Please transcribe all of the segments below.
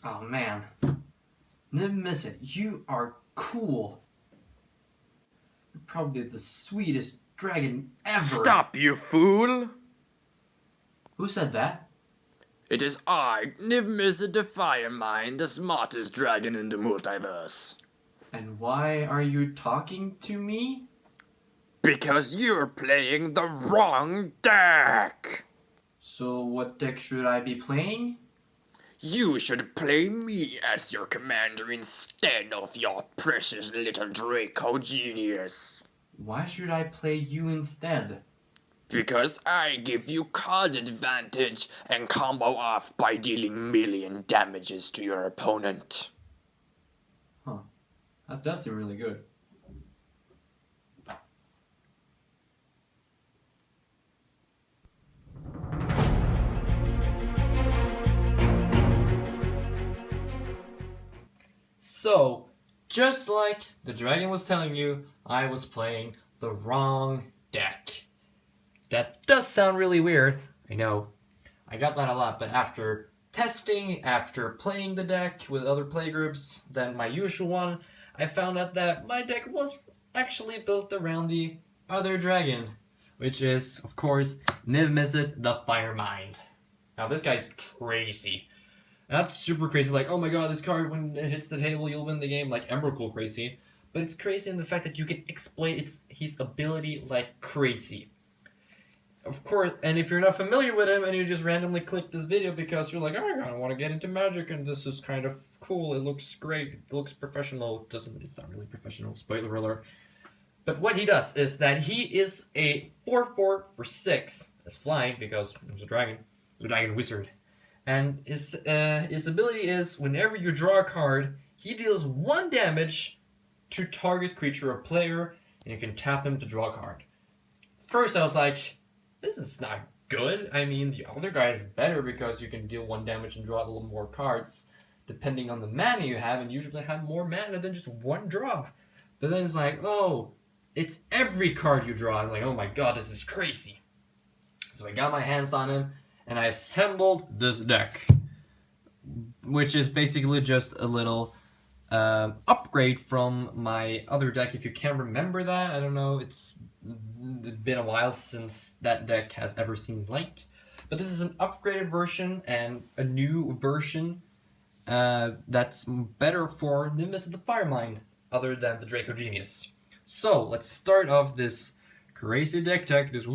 Oh man. Niv-Mizzet, you are cool. You're probably the sweetest dragon ever. Stop, you fool! Who said that? It is I, Niv-Mizzet the Firemind, the smartest dragon in the multiverse. And why are you talking to me? Because you're playing the wrong deck! So what deck should I be playing? You should play me as your commander instead of your precious little dracogenius. Why should I play you instead? Because I give you card advantage and combo off by dealing million damages to your opponent. Huh. That does seem really good. So, just like the dragon was telling you, I was playing the wrong deck. That does sound really weird, I know. I got that a lot, but after testing, after playing the deck with other playgroups than my usual one, I found out that my deck was actually built around the other dragon, which is, of course, Niv-Mizzet the Firemind. Now this guy's crazy. Not super crazy, like, oh my god, this card, when it hits the table, you'll win the game, like Emrakul crazy. But it's crazy in the fact that you can exploit his ability like crazy. Of course, and if you're not familiar with him and you just randomly click this video because you're like, oh my god, I want to get into Magic and this is kind of cool, it looks great, it looks professional, it's not really professional, spoiler alert. But what he does is that he is a 4/4 for 6, as flying because he's a dragon wizard. And his ability is, whenever you draw a card, he deals 1 damage to target creature or player, and you can tap him to draw a card. First I was like, this is not good. I mean, the other guy is better because you can deal 1 damage and draw a little more cards, depending on the mana you have, and usually have more mana than just 1 draw. But then it's like, oh, it's every card you draw. I was like, oh my god, this is crazy. So I got my hands on him, and I assembled this deck, which is basically just a little upgrade from my other deck. If you can't remember that, I don't know, it's been a while since that deck has ever seen light. But this is an upgraded version and a new version that's better for Nimbus of the Firemind, other than the dracogenius. So let's start off this crazy deck, this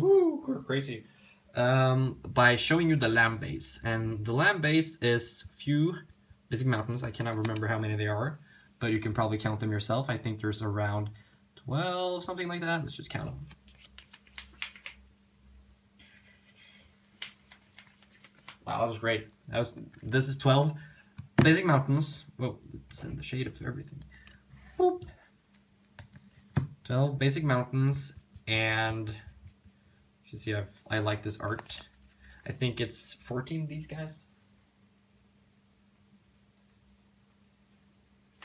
crazy, by showing you the land base. And the land base is few basic mountains. I cannot remember how many there are, but you can probably count them yourself. I think there's around 12, something like that. Let's just count them. Wow, that was great. This is 12 basic mountains. Whoa, it's in the shade of everything. Boop. 12 basic mountains, and you see I like this art. I think it's 14 of these guys.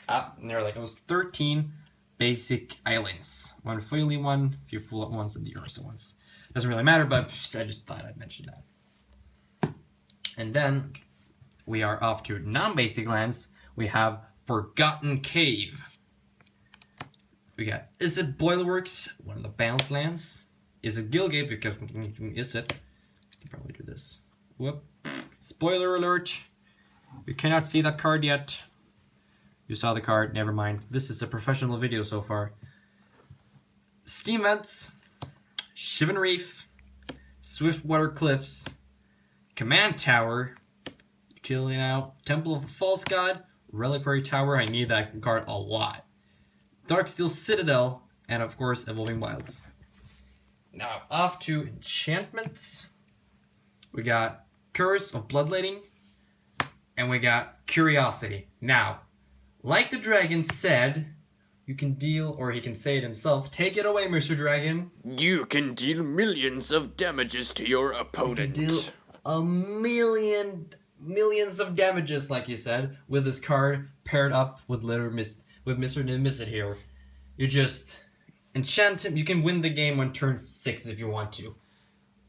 And they're like, it was 13 basic islands. 1 foily one, a few full ones, and the Ursa ones. Doesn't really matter, but I just thought I'd mention that. And then we are off to non-basic lands. We have Forgotten Cave. We got Izzet Boilerworks, one of the bounce lands. Izzet Gilgate, because Izzet. Can probably do this. Whoop. Spoiler alert. You cannot see that card yet. You saw the card, never mind. This is a professional video so far. Steam Vents, Shivan Reef, Swiftwater Cliffs, Command Tower, killing out Temple of the False God, Reliquary Tower, I need that card a lot. Darksteel Citadel, and of course Evolving Wilds. Now off to Enchantments. We got Curse of Bloodletting, and we got Curiosity. Now, like the dragon said, you can deal, or he can say it himself, take it away, Mr. Dragon. You can deal millions of damages to your opponent. You can deal millions of damages, like he said, with this card paired up with Mr. Niv-Mizzet here. You just enchant him. You can win the game on turn 6 if you want to.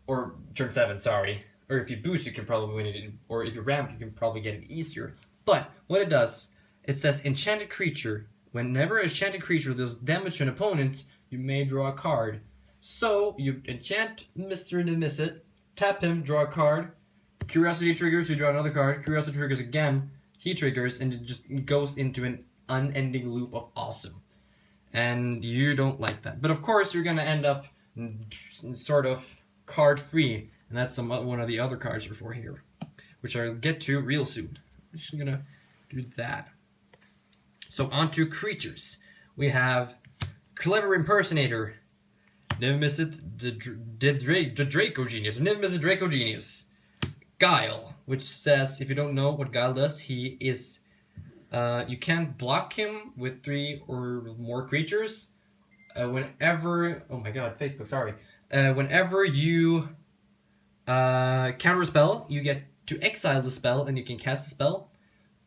Or turn 7, sorry. Or if you boost, you can probably win it. Or if you ramp, you can probably get it easier. But what it does, it says enchanted creature. Whenever an enchanted creature does damage to an opponent, you may draw a card. So you enchant Mr. Niv-Mizzet, tap him, draw a card. Curiosity triggers, you draw another card. Curiosity triggers again, he triggers, and it just goes into an unending loop of awesome. And you don't like that. But of course, you're gonna end up sort of card free, and that's one of the other cards for here, which I'll get to real soon. I'm just gonna do that. So on to creatures. We have Clever Impersonator, Niv-Mizzet the dracogenius, Niv-Mizzet dracogenius, Guile, which says, if you don't know what Guile does, he is you can't block him with 3 or more creatures. Whenever, oh my god, Facebook, sorry. Whenever you counter a spell, you get to exile the spell and you can cast the spell.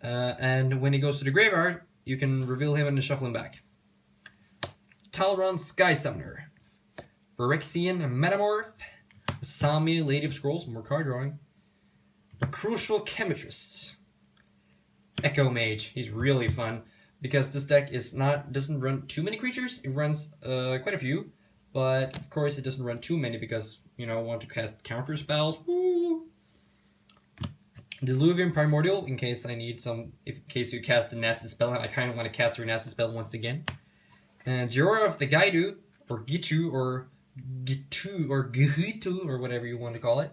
And when he goes to the graveyard, you can reveal him and then shuffle him back. Talrand Sky Summoner, Phyrexian metamorph, Azami Lady of Scrolls, more card drawing. Mercurial Chemister, Echo Mage. He's really fun because this deck doesn't run too many creatures. It runs quite a few, but of course it doesn't run too many because I want to cast counter spells. Woo! Diluvian primordial in case I need some. In case you cast a nasty spell, and I kind of want to cast your nasty spell once again. And Jhoira of the Ghitu or Ghitu or Ghitu or whatever you want to call it.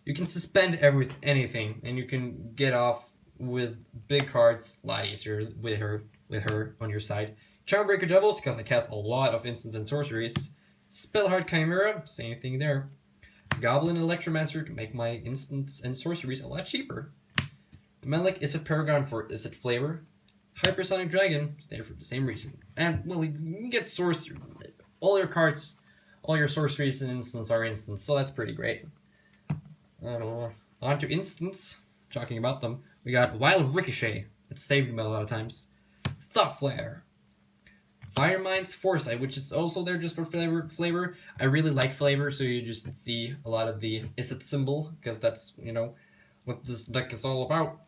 You can suspend anything, and you can get off with big cards a lot easier with her on your side. Charmbreaker Devils, because I cast a lot of instants and sorceries. Spellheart Chimera, same thing there. Goblin Electromancer to make my instants and sorceries a lot cheaper. Melik Izzet Paragon for Izzet flavor. Hypersonic Dragon, stay for the same reason. And well, you can get sorcery. All your cards, all your sorceries and instants are instants, so that's pretty great. I don't know. On to instants. Talking about them, we got Wild Ricochet. It's saved me a lot of times. Thought Flare. Firemind's Foresight, which is also there just for flavor. I really like flavor, so you just see a lot of the Izzet symbol, because that's, what this deck is all about.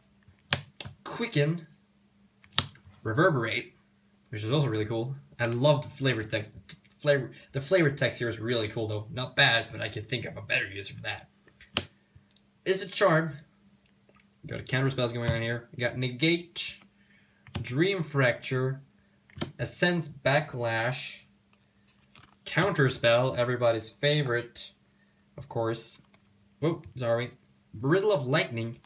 Quicken. Reverberate, which is also really cool. I love the flavor text. The flavor text here is really cool, though. Not bad, but I can think of a better use for that. Izzet Charm. Got a counter spells going on here. We got Negate, Dream Fracture, Ascends Backlash, Counter Spell, everybody's favorite, of course. Oh, sorry. Brittle of Lightning,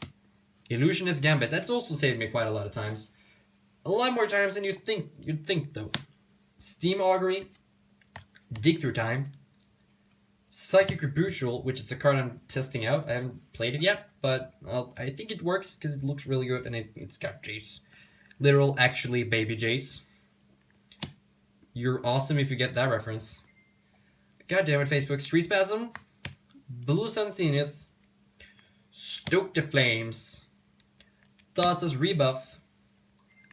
Illusionist Gambit. That's also saved me quite a lot of times. A lot more times than you'd think though. Steam Augury, Dig Through Time, Psychic Rebutal, which is a card I'm testing out. I haven't played it yet, but I think it works because it looks really good and it's got Jace. Literal, actually, baby Jace. You're awesome if you get that reference. God damn it, Facebook. Street Spasm, Blue Sun Zenith, Stoke the Flames, Thassa's Rebuff,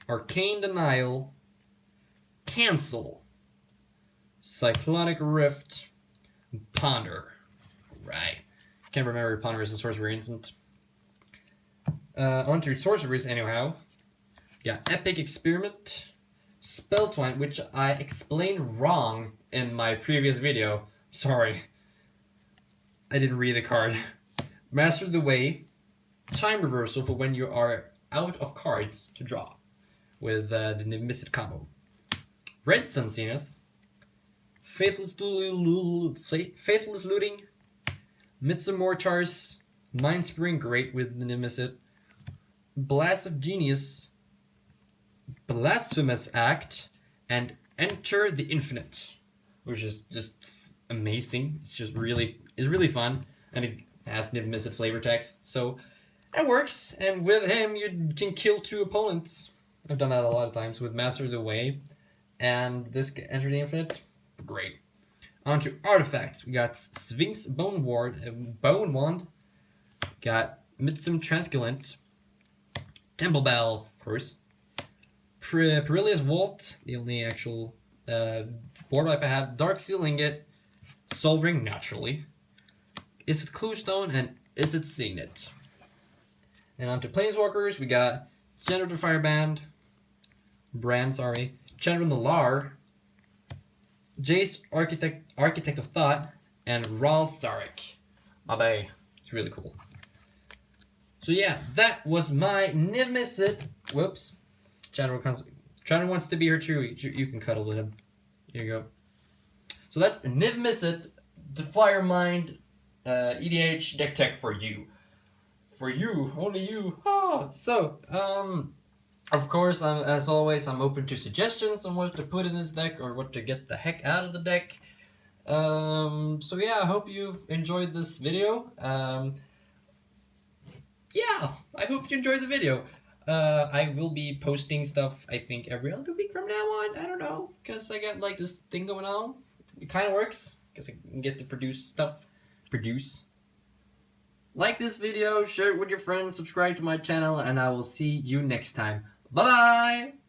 Arcane Denial, Cancel, Cyclonic Rift, Ponder. Right. Can't remember if Ponder is a sorcery instant. On to sorceries anyhow. Yeah, Epic Experiment, Spell Twine, which I explained wrong in my previous video. Sorry. I didn't read the card. Master the Way, Time Reversal for when you are out of cards to draw with the Niv-Mizzet combo. Red Sun Zenith, Faithless Looting, Midsummer's Mind Spring Great with the Niv-Mizzet, Blast of Genius, Blasphemous Act, and Enter the Infinite, which is just amazing. It's just really fun, and it has Niv-Mizzet flavor text, so it works. And with him, you can kill 2 opponents. I've done that a lot of times with Master of the Way, and this Enter the Infinite, great. On to artifacts. We got Sphinx Bone Wand, got Midsum Transculent, Temple Bell, of course, Perilous Vault, the only actual board wipe I have, Darksteel Ingot, Soul Ring, naturally, Izzet Cluestone, and Izzet Signet. And on to Planeswalkers, we got Chandra the Fireband, sorry, Chandra the Lar, Jace Architect of Thought, and Ral Sarek. Mabe. It's really cool. So yeah, that was my Niv-Mizzet. Whoops. Chandra wants to be here too. You can cuddle with him. Here you go. So that's Niv-Mizzet, the Firemind EDH deck tech for you. For you, only you. Oh, so, of course, as always, I'm open to suggestions on what to put in this deck or what to get the heck out of the deck. So yeah, I hope you enjoyed this video. Yeah, I hope you enjoyed the video. I will be posting stuff, I think, every other week from now on. I don't know, because I got like this thing going on. It kind of works, because I can get to produce stuff. Like this video, share it with your friends, subscribe to my channel, and I will see you next time. Bye-bye!